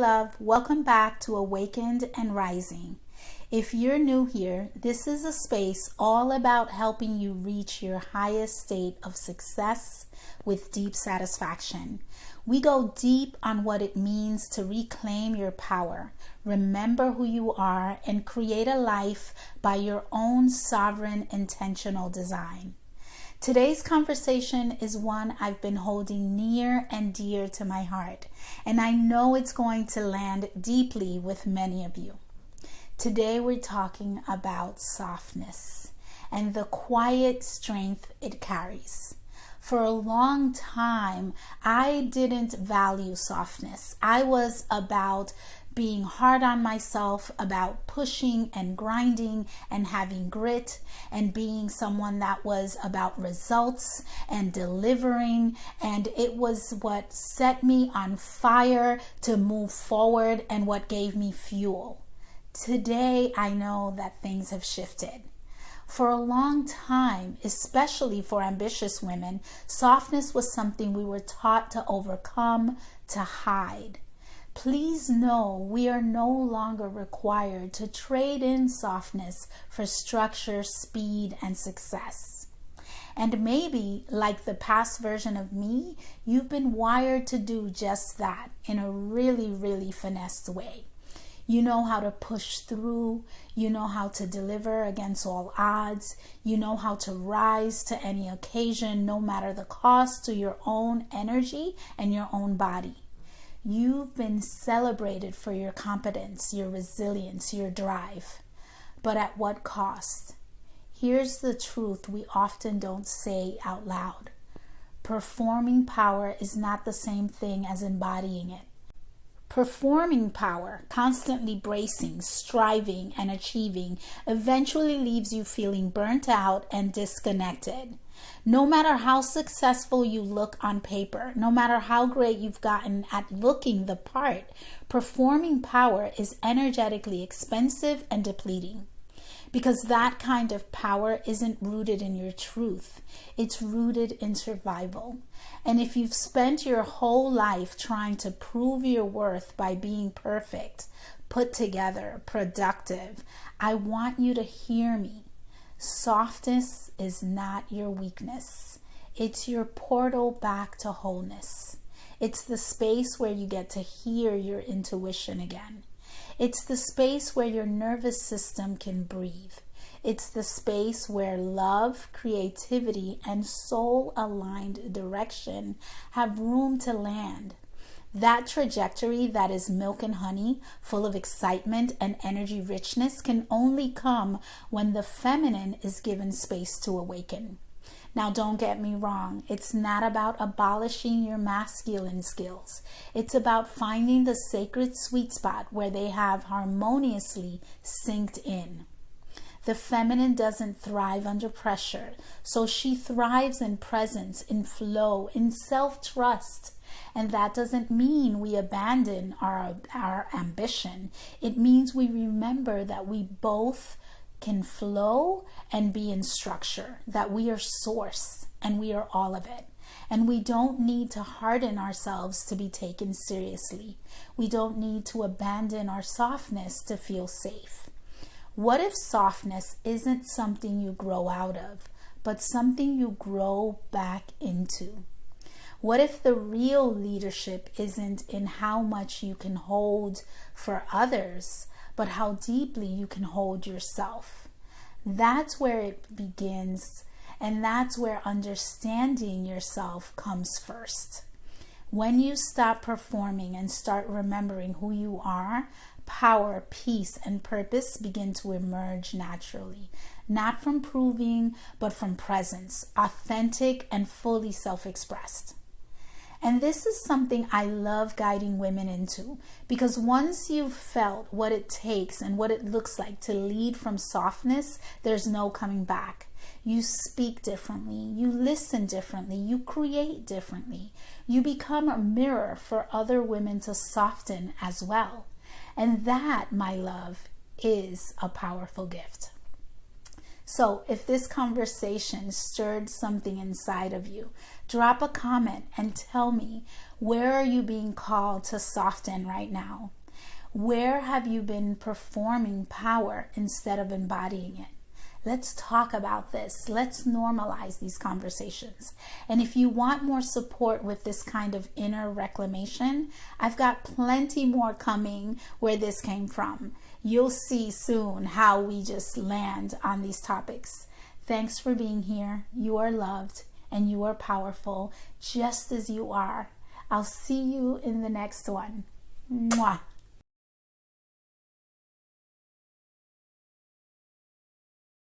love. Welcome back to Awakened and Rising. If you're new here, this is a space all about helping you reach your highest state of success with deep satisfaction. We go deep on what it means to reclaim your power, remember who you are, and create a life by your own sovereign intentional design. Today's conversation is one I've been holding near and dear to my heart, and I know it's going to land deeply with many of you. Today we're talking about softness and the quiet strength it carries. For a long time, I didn't value softness. I was about being hard on myself, about pushing and grinding and having grit, and being someone that was about results and delivering. And it was what set me on fire to move forward and what gave me fuel. Today, I know that things have shifted. For a long time, especially for ambitious women, softness was something we were taught to overcome, to hide. Please know we are no longer required to trade in softness for structure, speed, and success. And maybe, like the past version of me, you've been wired to do just that in a really finessed way. You know how to push through, you know how to deliver against all odds, you know how to rise to any occasion, no matter the cost to your own energy and your own body. You've been celebrated for your competence, your resilience, your drive. But at what cost? Here's the truth we often don't say out loud. Performing power is not the same thing as embodying it. Performing power, constantly bracing, striving, and achieving, eventually leaves you feeling burnt out and disconnected. No matter how successful you look on paper, no matter how great you've gotten at looking the part, performing power is energetically expensive and depleting. Because that kind of power isn't rooted in your truth. It's rooted in survival. And if you've spent your whole life trying to prove your worth by being perfect, put together, productive, I want you to hear me. Softness is not your weakness. It's your portal back to wholeness. It's the space where you get to hear your intuition again. It's the space where your nervous system can breathe. It's the space where love, creativity, and soul-aligned direction have room to land. That trajectory that is milk and honey, full of excitement and energy richness, can only come when the feminine is given space to awaken. Now, don't get me wrong. It's not about abolishing your masculine skills. It's about finding the sacred sweet spot where they have harmoniously synced in. The feminine doesn't thrive under pressure, so she thrives in presence, in flow, in self-trust. And that doesn't mean we abandon our ambition. It means we remember that we both can flow and be in structure, that we are source and we are all of it. And we don't need to harden ourselves to be taken seriously. We don't need to abandon our softness to feel safe. What if softness isn't something you grow out of, but something you grow back into? What if the real leadership isn't in how much you can hold for others, but how deeply you can hold yourself? That's where it begins, and that's where understanding yourself comes first. When you stop performing and start remembering who you are, power, peace, and purpose begin to emerge naturally, not from proving, but from presence, authentic and fully self-expressed. And this is something I love guiding women into, because once you've felt what it takes and what it looks like to lead from softness, there's no coming back. You speak differently, you listen differently, you create differently. You become a mirror for other women to soften as well. And that, my love, is a powerful gift. So if this conversation stirred something inside of you, drop a comment and tell me, where are you being called to soften right now? Where have you been performing power instead of embodying it? Let's talk about this. Let's normalize these conversations. And if you want more support with this kind of inner reclamation, I've got plenty more coming where this came from. You'll see soon how we just land on these topics. Thanks for being here. You are loved and you are powerful just as you are. I'll see you in the next one. Mwah.